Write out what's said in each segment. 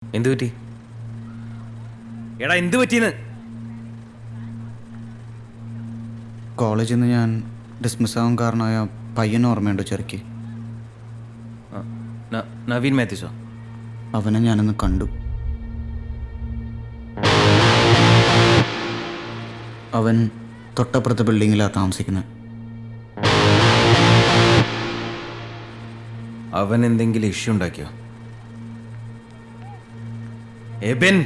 എന്തു പറ്റി? എടാ എന്തു പറ്റിയെന്ന്? കോളേജിൽ നിന്ന് ഞാൻ ഡിസ്മിസ് ആവാൻ കാരണമായ പയ്യനെ ഓർമ്മയുണ്ടോ ചെറുക്കി? നവീൻ മാത്യുസോ? അവനെ ഞാനൊന്ന് കണ്ടു. അവൻ തൊട്ടപ്പുറത്തെ ബിൽഡിങ്ങിലാണ് താമസിക്കുന്നത്. അവൻ എന്തെങ്കിലും ഇഷ്യൂ ഉണ്ടാക്കിയോ? എബിൻ,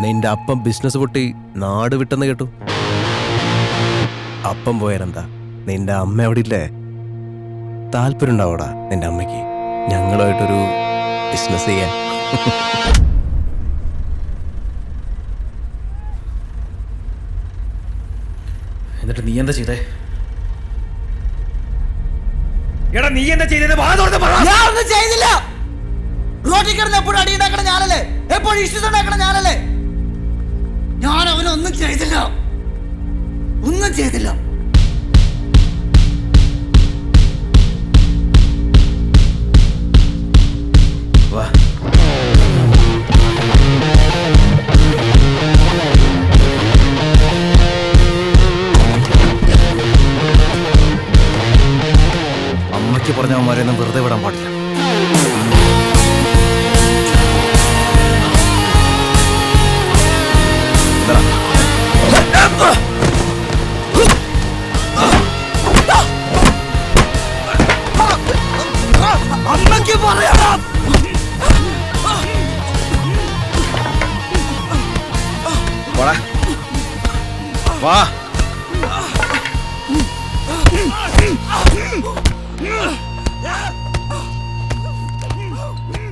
നിന്റെ അപ്പം ബിസിനസ് പൊട്ടി നാട് വിട്ടെന്ന് കേട്ടു. അപ്പം പോയാലെന്താ, നിന്റെ അമ്മ അവിടെ ഇല്ലേ? താല്പര്യം ഉണ്ടാവോടാ നിന്റെ അമ്മയ്ക്ക് ഞങ്ങളുമായിട്ടൊരു ബിസിനസ് ചെയ്യാൻ? എന്നിട്ട് നീ എന്താ ചെയ്തേ? എടാ നീ എന്താ ചെയ്തത്? വാ തുറന്ന് പറ. ഞാൻ ഒന്നും ചെയ്തില്ല. റോഡിൽ കിടന്ന് എപ്പോഴും അടി ഉണ്ടാക്കണ ഞാനല്ലേ, എപ്പോഴും ഇഷ്യൂസ് ഉണ്ടാക്കണ ഞാനല്ലേ. ഞാൻ അവനൊന്നും ചെയ്തില്ല, ഒന്നും ചെയ്തില്ല. വാ. അമ്മയ്ക്ക് പറഞ്ഞവന്മാരെയൊന്നും വെറുതെ വിടാൻ പാടില്ല. അമ്മയ്ക്ക് പറയണം. വാ.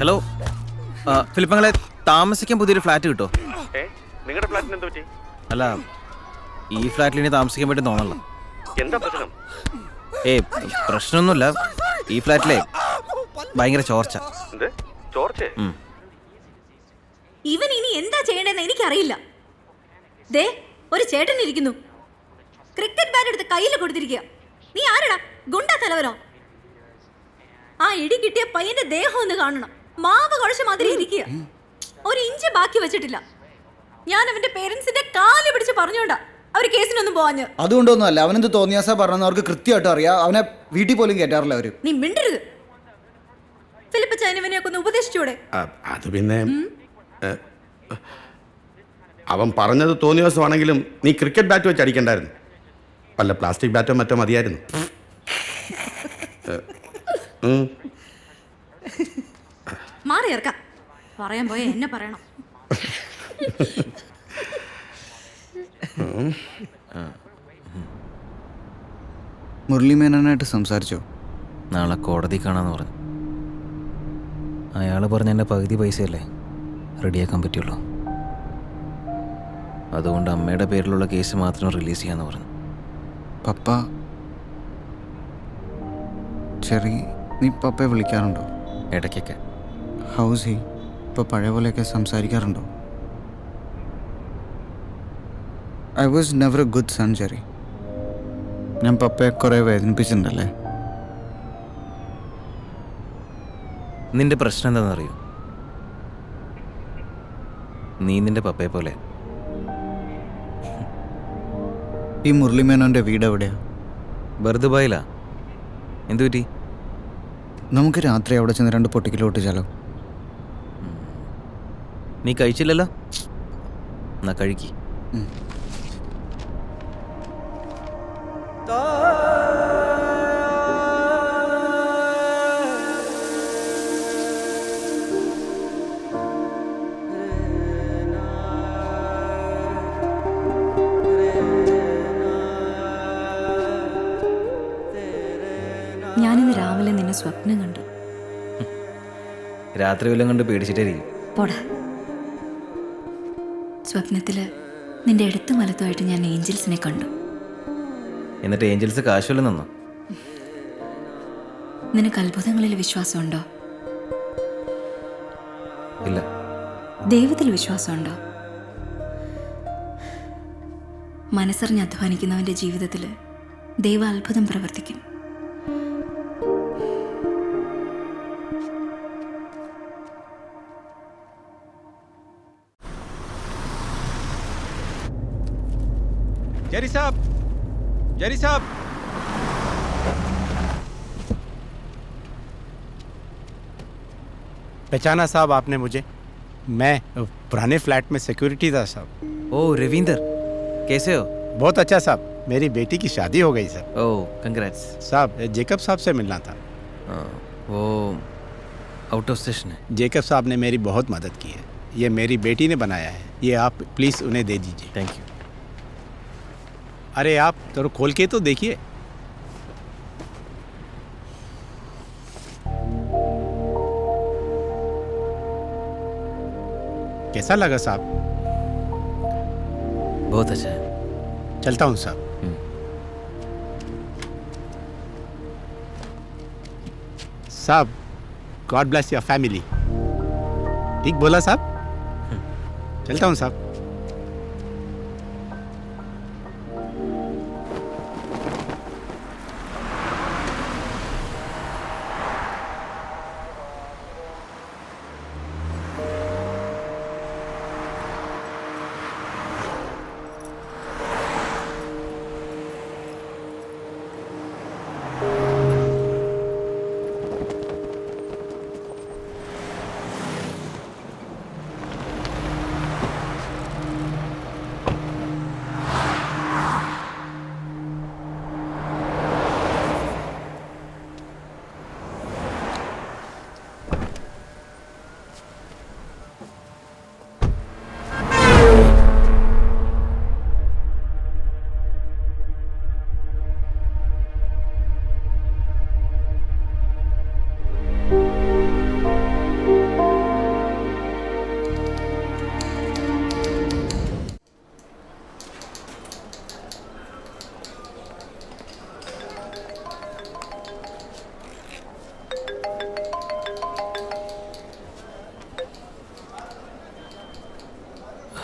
ഹലോ ഫിലിപ്പങ്ങളെ, താമസിക്കാൻ പുതിയൊരു ഫ്ലാറ്റ് കിട്ടോ? നിങ്ങളുടെ ഫ്ലാറ്റിന് എന്താ പറ്റി? അല്ല, ഈ ഫ്ലാറ്റിൽ ഇനി താമസിക്കാൻ പറ്റും തോന്നല്ലോ. എന്താ പ്രശ്നം? പ്രശ്നമൊന്നുമില്ല. ഈ ഫ്ലാറ്റിലെ ഭയങ്കര ചോർച്ച. ചോർച്ചേ? ഇവൻ ഇനി എന്താ ചെയ്യേണ്ടതെന്ന് എനിക്കറിയില്ല. ദേ, ഒരു ചേട്ടൻ ഇരിക്കുന്നു, ക്രിക്കറ്റ് ബാറ്റ് എടുത്ത് കയ്യിൽ കൊടുത്തിരിക്കുക. നീ ആരടാ? ഗുണ്ടാ തലവനോ? ആ ഇടി കിട്ടിയ പയ്യന്റെ ദേഹം ഒന്ന് കാണണം. മാവ് കുഴച്ച മാതിരി ഇരിക്കുക, ഒരു ഇഞ്ച് ബാക്കി വെച്ചിട്ടില്ല. ഞാൻ അവന്റെ പേരൻസിന്റെ കാല് പിടിച്ച് പറഞ്ഞോണ്ടാ അവര് കേസിനൊന്നും പോവാഞ്ഞ്. അതുകൊണ്ടൊന്നും അല്ല, അവനെന്ത് തോന്നിയാസാ പറഞ്ഞെന്ന് അവർക്ക് കൃത്യമായിട്ട് അറിയാം. അവനെ വീട്ടിൽ പോലും കയറ്റാറില്ല അവര്. നീ മിണ്ടരുത്. ഫിലിപ്പ് ചൈനവിനെയൊക്കെ ഒന്ന് ഉപദേശിച്ചൂടെ? അത് പിന്നെ അവൻ പറഞ്ഞത് തോന്നിയ ദിവസമാണെങ്കിലും നീ ക്രിക്കറ്റ് ബാറ്റ് വെച്ച് അടിക്കണ്ടായിരുന്നു, വല്ല പ്ലാസ്റ്റിക് ബാറ്റോ മറ്റോ മതിയായിരുന്നു. മാറി ഇറക്കാം. പറയാൻ പോയ എന്നെ പറയണം. മുരളി മേനോനായിട്ട് സംസാരിച്ചോ? നാളെ കോടതി കാണാന്ന് പറഞ്ഞു. അയാൾ പറഞ്ഞ എൻ്റെ പകുതി പൈസയല്ലേ റെഡിയാക്കാൻ പറ്റുള്ളൂ. അതുകൊണ്ട് അമ്മയുടെ പേരിലുള്ള കേസ് മാത്രം റിലീസ് ചെയ്യാന്ന് പറഞ്ഞു. പപ്പ ചെറി, നീ പപ്പയെ വിളിക്കാറുണ്ടോ? ഇടയ്ക്കൊക്കെ. ഹൗസ് ഹി ഇപ്പോൾ പഴയ പോലെയൊക്കെ സംസാരിക്കാറുണ്ടോ? I was never a good son Cherry. ഞാൻ പപ്പയെ കുറേ വേദനിപ്പിച്ചിട്ടുണ്ടല്ലേ? നിന്റെ പ്രശ്നം എന്താണെന്നറിയോ? നീ നിന്റെ പപ്പയെ പോലെ. ഈ മുരളി മേനോൻ്റെ വീട് എവിടെയാ? ബർദുബായിലാ. എന്തു പറ്റി? നമുക്ക് രാത്രി അവിടെ ചെന്ന് 2 പൊട്ടിക്കൽ പൊട്ടിച്ചാലോ? നീ കഴിച്ചില്ലല്ലോ, എന്നാ കഴിക്കി. ഞാനിന്ന് രാവിലെ നിന്നെ സ്വപ്നം കണ്ടു. രാത്രി വല്ലതും കൊണ്ട് പേടിച്ചിട്ടായിരിക്കും. പോടാ. സ്വപ്നത്തില് നിന്റെ എടുത്തു വലത്തുമായിട്ട് ഞാൻ ഏഞ്ചൽസിനെ കണ്ടു. എന്നിട്ട് ഏഞ്ചൽസ് കാശ് വല്ലതും തന്നോ? നിനക്ക് അത്ഭുതങ്ങളിൽ വിശ്വാസമുണ്ടോ? ഇല്ല. ദൈവത്തിൽ വിശ്വാസമുണ്ടോ? മനസ്സറിഞ്ഞ് അധ്വാനിക്കുന്നവന്റെ ജീവിതത്തിൽ ദൈവ അത്ഭുതം പ്രവർത്തിക്കും. जरी साहब, जरी साहब। पहचाना साहब आपने मुझे? मैं पुराने फ्लैट में सिक्योरिटी था साहब। ओ रविंदर, कैसे हो? बहुत अच्छा साहब, मेरी बेटी की शादी हो गई सर। ओ कंग्रेट्स। साहब जेकब साहब से मिलना था। वो आउट ऑफ स्टेशन है। जेकब साहब ने मेरी बहुत मदद की है। ये मेरी बेटी ने बनाया है, ये आप प्लीज़ उन्हें दे दीजिए। Thank you. अरे आप तो खोल के तो देखिए। कैसा लगा साहब? बहुत अच्छा है। चलता हूँ साहब। साहब गॉड ब्लेस योर फैमिली। ठीक बोला साहब? चलता हूँ साहब।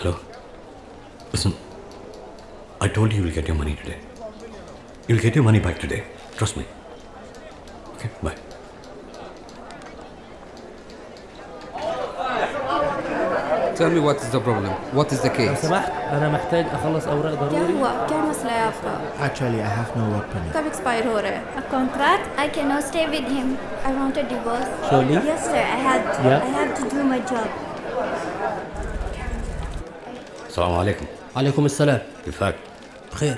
Hello. Listen, I told you you'll get your money today. You'll get your money back today. Trust me. Okay, bye. Tell me what is the problem. What is the لو case? سمحت أنا محتاج أخلص أوراق क्या ضروري. हुआ? क्या मसला है आपका? Actually, I have no work permit. कब expire हो रहा है? A contract? I cannot stay with him. I want a divorce. Surely? Yes, sir. I have to do my job. السلام عليكم. عليكم السلام. كيفك؟ بخير.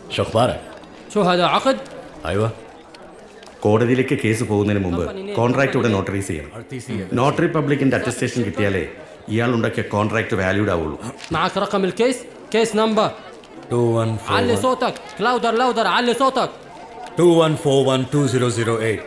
شو أخبارك؟ شو هذا عقد؟ أيوة. കോടതിയിലേക്ക് കേസ് പോകുന്നതിന് മുമ്പ് കോൺട്രാക്ട് ഇവിടെ നോട്ടറൈസ് ചെയ്യണം. നോട്ടറി പബ്ലിക്കിന്റെ അറ്റസ്റ്റേഷൻ കിട്ടിയാലേ ഇയാൾ ഉണ്ടാക്കിയ കോൺട്രാക്ട് വാല്യൂഡ് ആവുള്ളൂ. معك رقم الكيس؟ كيس نمبر 2141 علي صوتك. لاودر علي صوتك. 21412008